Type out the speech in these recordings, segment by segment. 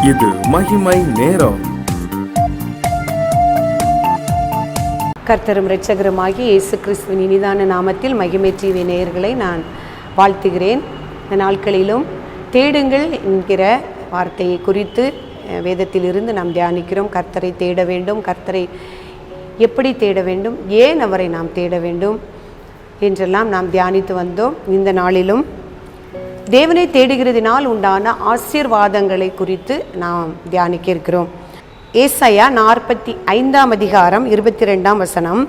இது மகிமை நேரம். கர்த்தரும் இரட்சகருமாகிய இயேசு கிறிஸ்துவின் இனிதான நாமத்தில் மகிமை டிவி நேயர்களை நான் வாழ்த்துகிறேன். இந்த நாட்களிலும் தேடுங்கள் என்கிற வார்த்தையை குறித்து வேதத்திலிருந்து நாம் தியானிக்கிறோம். கர்த்தரை தேட வேண்டும், கர்த்தரை எப்படி தேட வேண்டும், ஏன் அவரை நாம் தேட வேண்டும் என்றெல்லாம் நாம் தியானித்து வந்தோம். இந்த நாளிலும் தேவனை தேடுகிறதினால் உண்டான ஆசீர்வாதங்களை குறித்து நாம் தியானிக்க இருக்கிறோம். ஏசாயா 45 அதிகாரம் 22 வசனம்,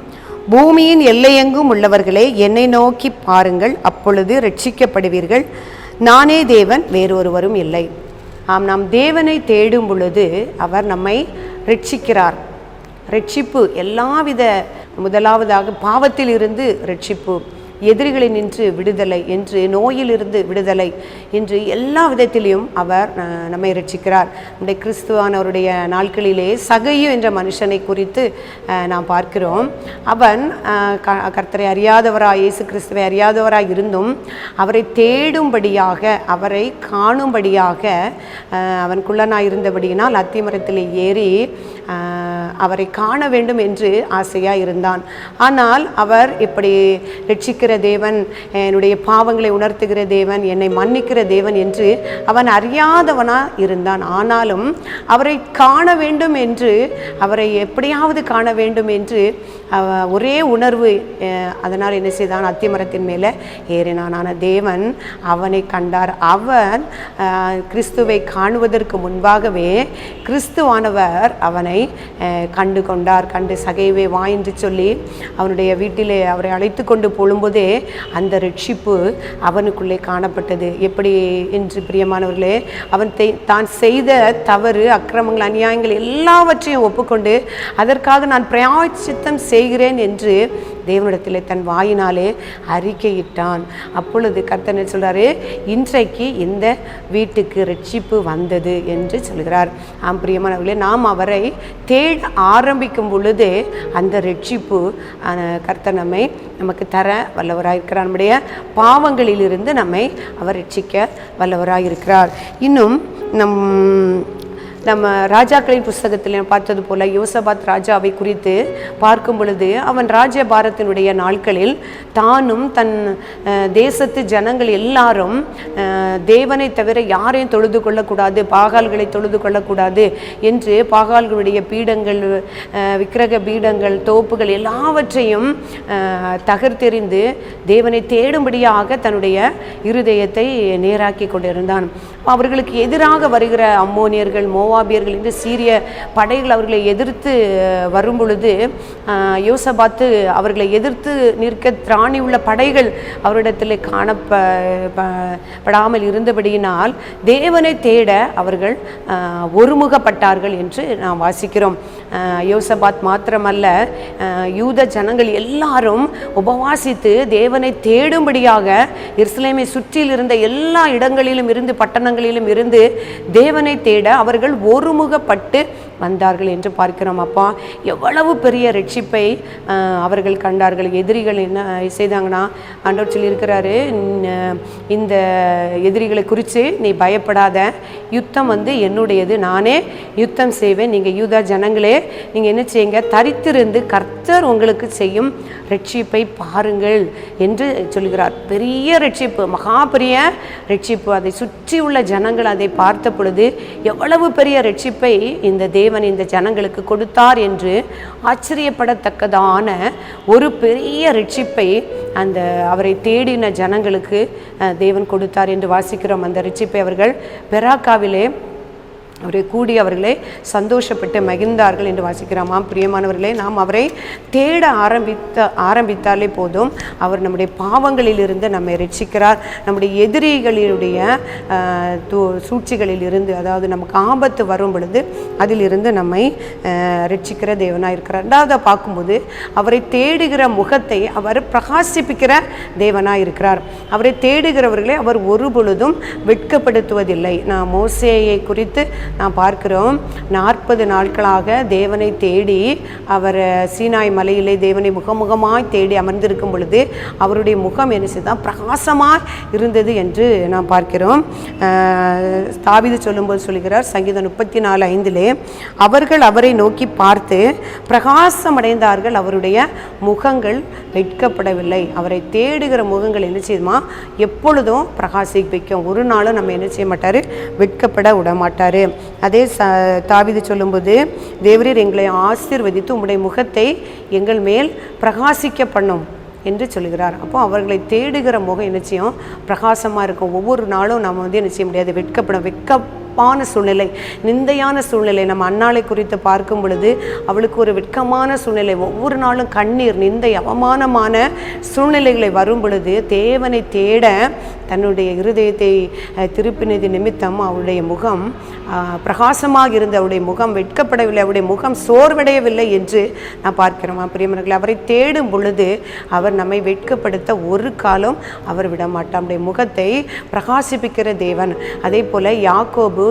பூமியின் எல்லையெங்கும் உள்ளவர்களே என்னை நோக்கி பாருங்கள், அப்பொழுது ரட்சிக்கப்படுவீர்கள். நானே தேவன், வேறொருவரும் இல்லை. நாம் தேவனை தேடும் பொழுது அவர் நம்மை ரட்சிக்கிறார். ரட்சிப்பு எல்லாவித, முதலாவதாக பாவத்தில் இருந்து ரட்சிப்பு, எதிரிகளை நின்று விடுதலை என்று, நோயிலிருந்து விடுதலை என்று எல்லா விதத்திலையும் அவர் நம்மை ரட்சிக்கிறார். நம்முடைய கிறிஸ்துவானவருடைய நாட்களிலே சகையு என்ற மனுஷனை குறித்து நாம் பார்க்கிறோம். அவன் கர்த்தரை அறியாதவராய், இயேசு கிறிஸ்துவை அறியாதவராய் இருந்தும் அவரை தேடும்படியாக, அவரை காணும்படியாக அவன் குள்ளனாய் இருந்தபடியினால் அத்திமரத்திலே ஏறி அவரை காண வேண்டும் என்று ஆசையாக இருந்தான். ஆனால் அவர் இப்படி ரட்சிக்கிற தேவன், என்னுடைய பாவங்களை உணர்த்துகிற தேவன், என்னை மன்னிக்கிற தேவன் என்று அவன் அறியாதவனா இருந்தான். ஆனாலும் அவரை காண வேண்டும் என்று, அவரை எப்படியாவது காண வேண்டும் என்று ஒரே உணர்வு. அதனால் என்ன செய்தான்? அத்திமரத்தின் மேலே ஏறினான். ஆன தேவன் அவனை கண்டார். அவன் கிறிஸ்துவை காணுவதற்கு முன்பாகவே கிறிஸ்துவானவர் அவனை கண்டு கொண்டார். கண்டு சகைவே வா என்று சொல்லி அவனுடைய வீட்டிலே அவரை அழைத்து கொண்டு போகும்போதே அந்த ரட்சிப்பு அவனுக்குள்ளே காணப்பட்டது. எப்படி என்று பிரியமானவர்களே, அவன் தான் செய்த தவறு, அக்கிரமங்கள், அநியாயங்கள் எல்லாவற்றையும் ஒப்புக்கொண்டு அதற்காக நான் பிராயச்சித்தம் செய்கிறேன் என்று தேவனிடத்திலே தன் வாயினாலே அறிக்கையிட்டான். அப்பொழுது கர்த்தர் சொல்கிறாரு, இன்றைக்கு இந்த வீட்டுக்கு ரட்சிப்பு வந்தது என்று சொல்கிறார். பிரியமானவர்களே, நாம் அவரை தேட ஆரம்பிக்கும் பொழுது அந்த ரட்சிப்பு கர்த்தர் நமக்கு தர வல்லவராயிருக்கிறார். நம்முடைய பாவங்களிலிருந்து நம்மை அவர் ரட்சிக்க வல்லவராயிருக்கிறார். இன்னும் நம்ம ராஜாக்களின் புஸ்தகத்தில் பார்த்தது போல யோசபாத் ராஜாவை குறித்து பார்க்கும் பொழுது, அவன் ராஜ்யபாரத்தினுடைய நாட்களில் தானும் தன் தேசத்து ஜனங்கள் எல்லாரும் தேவனை தவிர யாரையும் தொழுது கொள்ளக்கூடாது, பாகால்களை தொழுது கொள்ளக்கூடாது என்று பாகால்களுடைய பீடங்கள், விக்கிரக பீடங்கள், தோப்புகள் எல்லாவற்றையும் தகர்த்தெறிந்து தேவனை தேடும்படியாக தன்னுடைய இருதயத்தை நேராக்கி கொண்டிருந்தான். அவர்களுக்கு எதிராக வருகிற அம்மோனியர்கள், மோவாபியர்கள் என்று சீரிய படைகள் அவர்களை எதிர்த்து வரும் பொழுது, யோசபாத்து அவர்களை எதிர்த்து நிற்க திராணி உள்ள படைகள் அவரிடத்தில் காணப்படாமல் இருந்தபடியினால் தேவனை தேட அவர்கள் ஒருமுகப்பட்டார்கள் என்று நாம் வாசிக்கிறோம். யோசபாத் மாத்திரமல்ல, யூத ஜனங்கள் எல்லாரும் உபவாசித்து தேவனை தேடும்படியாக எருசலேமை சுற்றில் இருந்த எல்லா இடங்களிலும் இருந்து, பட்டணங்களிலும் இருந்து தேவனை தேட அவர்கள் ஒருமுகப்பட்டு வந்தார்கள் என்று பார்க்கிறோம். அப்பா, எவ்வளவு பெரிய ரட்சிப்பை அவர்கள் கண்டார்கள். எதிரிகள் என்ன செய்தாங்கன்னா, ஆண்டவர் சொல்லியிருக்கிறாரு, இந்த எதிரிகளை குறித்து நீ பயப்படாத, யுத்தம் என்னுடையது, நானே யுத்தம் செய்வேன். நீங்கள் யூதா ஜனங்களே, நீங்கள் என்ன செய்யுங்க, தரித்திருந்து கர்த்தர் உங்களுக்கு செய்யும் ரட்சிப்பை பாருங்கள் என்று சொல்கிறார். பெரிய ரட்சிப்பு, மகா பெரிய ரட்சிப்பு. அதை சுற்றி உள்ள ஜனங்கள் அதை பார்த்த பொழுது எவ்வளவு பெரிய ரட்சிப்பை இந்த தேவன் இந்த ஜனங்களுக்கு கொடுத்தார் என்று ஆச்சரியப்படத்தக்கதான ஒரு பெரிய ரட்சிப்பை அந்த அவரை தேடின ஜனங்களுக்கு தேவன் கொடுத்தார் என்று வாசிக்கிறோம். அந்த ரட்சிப்பை அவர்கள் பெராக்காவிலே அவரை கூடி அவர்களே சந்தோஷப்பட்டு மகிழ்ந்தார்கள் என்று வாசிக்கிறோமாம். பிரியமானவர்களே, நாம் அவரை தேட ஆரம்பித்தாலே போதும், அவர் நம்முடைய பாவங்களிலிருந்து நம்மை ரட்சிக்கிறார். நம்முடைய எதிரிகளினுடைய சூழ்ச்சிகளில் இருந்து, அதாவது நமக்கு ஆபத்து வரும் பொழுது அதிலிருந்து நம்மை ரட்சிக்கிற தேவனாக இருக்கிறார். ரெண்டாவது பார்க்கும்போது, அவரை தேடுகிற முகத்தை அவர் பிரகாசிப்பிக்கிற தேவனாக இருக்கிறார். அவரை தேடுகிறவர்களை அவர் ஒரு பொழுதும் வெட்கப்படுத்துவதில்லை. நான் மோசேயை குறித்து நாம் பார்க்கிறோம். 40 நாட்களாக தேவனை தேடி அவர் சீனாய் மலையிலே தேவனை முகமுகமாய் தேடி அமர்ந்திருக்கும் பொழுது அவருடைய முகம் என்ன செய்தான்? பிரகாசமாக இருந்தது என்று நாம் பார்க்கிறோம். தாவீது சொல்லும்போது சொல்கிறார், சங்கீதம் 34:5, அவர்கள் அவரை நோக்கி பார்த்து பிரகாசம் அடைந்தார்கள், அவருடைய முகங்கள் வெட்கப்படவில்லை. அவரை தேடுகிற முகங்கள் என்ன செய்யுமா? எப்பொழுதும் பிரகாசிப்பிக்கும். ஒரு நாளும் நம்ம என்ன செய்ய மாட்டார்? வெட்கப்பட விட மாட்டார். அதே தாவீது சொல்லும்போது, தேவரீர் எங்களை ஆசீர்வதித்து உம்முடைய முகத்தை எங்கள் மேல் பிரகாசிக்க பண்ணும் என்று சொல்கிறார். அப்போ அவர்களை தேடுகிற முகம் என்ன செய்யும்? பிரகாசமாக இருக்கும். ஒவ்வொரு நாளும் நம்ம என்ன செய்ய முடியாது? வெட்கப்பான சூழ்நிலை, நிந்தையான சூழ்நிலை. நம்ம அன்னாளை குறித்து பார்க்கும் பொழுது அவளுக்கு ஒரு வெட்கமான சூழ்நிலை, ஒவ்வொரு நாளும் கண்ணீர், நிந்தை, அவமானமான சூழ்நிலைகளை வரும் பொழுது தேவனை தேட தன்னுடைய இருதயத்தை திருப்பினது நிமித்தம் அவருடைய முகம் பிரகாசமாக இருந்த அவருடைய முகம் வெட்கப்படவில்லை, அவருடைய முகம் சோர்வடையவில்லை என்று நான் பார்க்கிறோம். பிரியமானவர்களே, அவரை தேடும் பொழுது அவர் நம்மை வெட்கப்படுத்த ஒரு காலம் அவர் விடமாட்டார். அவருடைய முகத்தை பிரகாசிப்பிக்கிற தேவன். அதே போல யாக்கோபு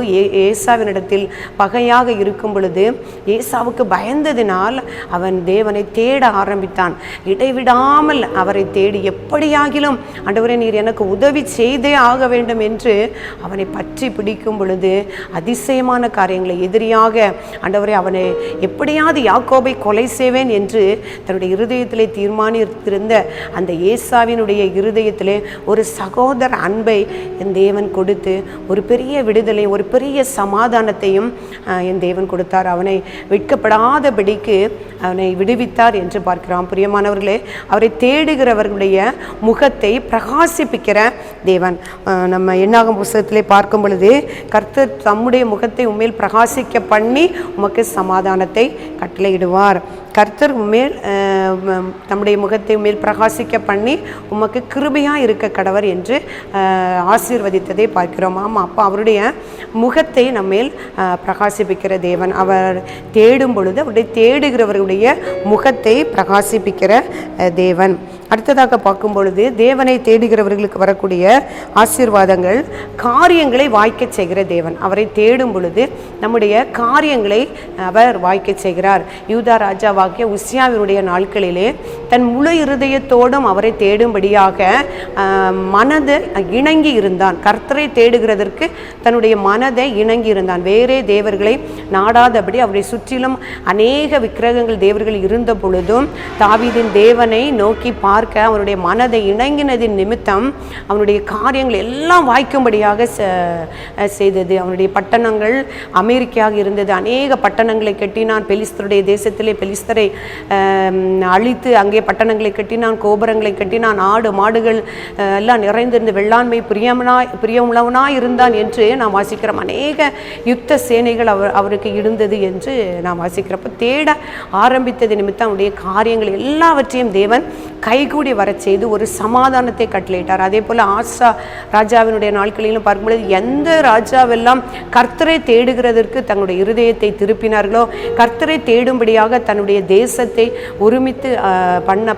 ஏசாவினிடத்தில் பகையாக இருக்கும் பொழுது ஏசாவுக்கு பயந்ததினால் அவன் தேவனை தேட ஆரம்பித்தான். இடைவிடாமல் அவரை தேடி எப்படியாகிலும் ஆண்டவரே நீர் எனக்கு உதவி செய்தே ஆக வேண்டும் என்று அவனை பற்றி பிடிக்கும் பொழுது அதிசயமான காரியங்களை எதிரியாக ஆண்டவரே அவனை எப்படியாவது யாக்கோபை கொலை செய்வேன் என்று தன்னுடைய இருதயத்திலே தீர்மானித்திருந்த அந்த ஏசாவினுடைய இருதயத்திலே ஒரு சகோதர அன்பை என் தேவன் கொடுத்து ஒரு பெரிய விடுதலை, ஒரு பெரிய சமாதானத்தையும் என் தேவன் கொடுத்தார். அவனை வெட்கப்படாதபடிக்கு அவனை விடுவித்தார் என்று பார்க்கிறோம். பிரியமானவர்களே, அவரை தேடுகிறவர்களுடைய முகத்தை பிரகாசிப்பிக்கிற தேவன். நம்ம என்னாகும் புத்தகத்திலே பார்க்கும் பொழுது, கர்த்தர் தம்முடைய முகத்தை உண்மையில் பிரகாசிக்க பண்ணி உமக்கு சமாதானத்தை கட்டளையிடுவார். கர்த்தர் உண்மையில் தம்முடைய முகத்தை உண்மையில் பிரகாசிக்க பண்ணி உமக்கு கிருபையாக இருக்க கடவர் என்று ஆசீர்வதித்ததை பார்க்கிறோம். ஆமாம், அப்போ அவருடைய முகத்தை நம்மேல் பிரகாசிப்பிக்கிற தேவன். அவர் தேடும் பொழுது அவருடைய தேடுகிறவர்களுடைய முகத்தை பிரகாசிப்பிக்கிற தேவன். அடுத்ததாக பார்க்கும் பொழுது தேவனை தேடுகிறவர்களுக்கு வரக்கூடிய ஆசீர்வாதங்கள், காரியங்களை வாய்க்க செய்கிற தேவன். அவரை தேடும் பொழுது நம்முடைய காரியங்களை அவர் வாய்க்க செய்கிறார். யூதா ராஜாவாகிய உசியாவினுடைய நாட்களிலே தன் முழு இருதயத்தோடும் அவரை தேடும்படியாக மனதை இணங்கி இருந்தான். கர்த்தரை தேடுகிறதற்கு தன்னுடைய மனதை இணங்கி இருந்தான். வேறே தேவர்களை நாடாதபடி அவரை சுற்றிலும் அநேக விக்கிரகங்கள் தேவர்கள் இருந்த பொழுதும் தாவீதின் தேவனை நோக்கி பார்க்க அவனுடைய மனதை இணங்கினதின் நிமித்தம் அவனுடைய காரியங்கள் எல்லாம் வாய்க்கும்படியாக செய்தது. அவனுடைய பட்டணங்கள் அமெரிக்காக இருந்தது. அநேக பட்டணங்களை கட்டினான். பெலிஸ்தருடைய தேசத்திலே பெலிஸ்தரை அழித்து அங்கே பட்டணங்களை கட்டினான், கோபுரங்களை கட்டினான். ஆடு மாடுகள் எல்லாம் நிறைந்திருந்த வெள்ளாண்மை பிரியமுள்ளவனாய் இருந்தான் என்று நாம் வாசிக்கிறோம். அநேக யுத்த சேனைகள் அவருக்கு இருந்தது என்று நாம் வாசிக்கிறப்ப தேட ஆரம்பித்தது நிமித்தம் அவனுடைய காரியங்கள் எல்லாவற்றையும் தேவன் கைகூடி வர செய்து ஒரு சமாதானத்தை கட்டளையிட்டார். அதே போல் ஆசா ராஜாவினுடைய நாட்களிலும் பார்க்கும்பொழுது எந்த ராஜாவெல்லாம் கர்த்தரை தேடுகிறதற்கு தன்னுடைய இருதயத்தை திருப்பினார்களோ, கர்த்தரை தேடும்படியாக தன்னுடைய தேசத்தை ஒருமித்து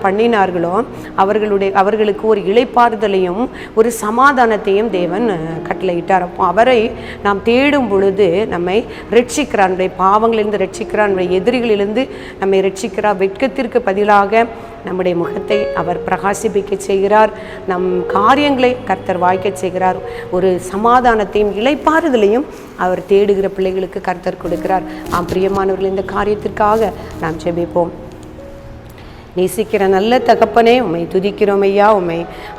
பண்ணினார்களோ அவர்களுக்கு ஒரு இளைப்பாறுதலையும் ஒரு சமாதானத்தையும் தேவன் கட்டளையிட்டார். அப்போ அவரை நாம் தேடும் பொழுது நம்மை ரட்சிக்கிறார், நம்முடைய பாவங்களிலிருந்து ரட்சிக்கிறார், நம்முடைய எதிரிகளிலிருந்து நம்மை ரட்சிக்கிறார். வெட்கத்திற்கு பதிலாக நம்முடைய முகத்தை அவர் பிரகாசிப்பிக்க செய்கிறார். நம் காரியங்களை கர்த்தர் வாய்க்க செய்கிறார். ஒரு சமாதானத்தையும் இளைப்பாறுதலையும் அவர் தேடுகிற பிள்ளைகளுக்கு கர்த்தர் கொடுக்கிறார். பிரியமானவர்கள், இந்த காரியத்திற்காக நாம் ஜெபிப்போம். நேசிக்கிற நல்ல தகப்பனே, உம்மை துதிக்கிறோம் ஐயா, உம்மை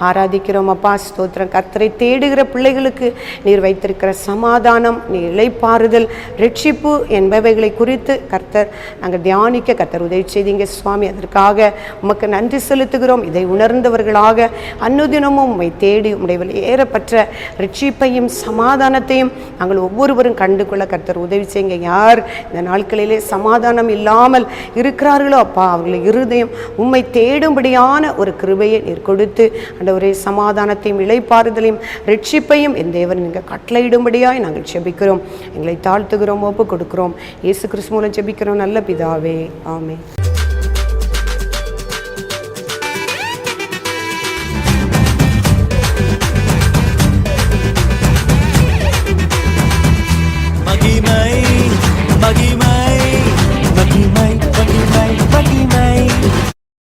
ஆராதிக்கிறோம் அப்பா. ஸ்தோத்திரம். கர்த்தரை தேடுகிற பிள்ளைகளுக்கு நீர் வைத்திருக்கிற சமாதானம், நீர் இளைப்பாறுதல், ரட்சிப்பு என்பவைகளை குறித்து கர்த்தர் நாங்கள் தியானிக்க கர்த்தர் உதவி செய்தீங்க சுவாமி. அதற்காக உமக்கு நன்றி செலுத்துகிறோம். இதை உணர்ந்தவர்களாக அன்னுதினமும் உம்மை தேடி உம்முடைய ஏறப்பட்ட ரட்சிப்பையும் சமாதானத்தையும் நாங்கள் ஒவ்வொருவரும் கண்டு கொள்ள கர்த்தர் உதவி செய்யுங்க. யார் இந்த நாட்களிலே சமாதானம் இல்லாமல் இருக்கிறார்களோ அப்பா, அவர்கள் இருதயம் உம்மை தேடும்படியான ஒரு கிருபையை நீர் கொடுத்து ஆண்டவரே சமாதானத்தையும் இளைப்பாறுதலையும் ரட்சிப்பையும் என் தேவன் நீங்கள் கட்டளையிடும்படியாய் நாங்கள் ஜெபிக்கிறோம். எங்களை தாழ்த்துகிறோம், ஒப்பு கொடுக்கிறோம். இயேசு கிறிஸ்து மூலம் ஜெபிக்கிறோம் நல்ல பிதாவே, ஆமென்.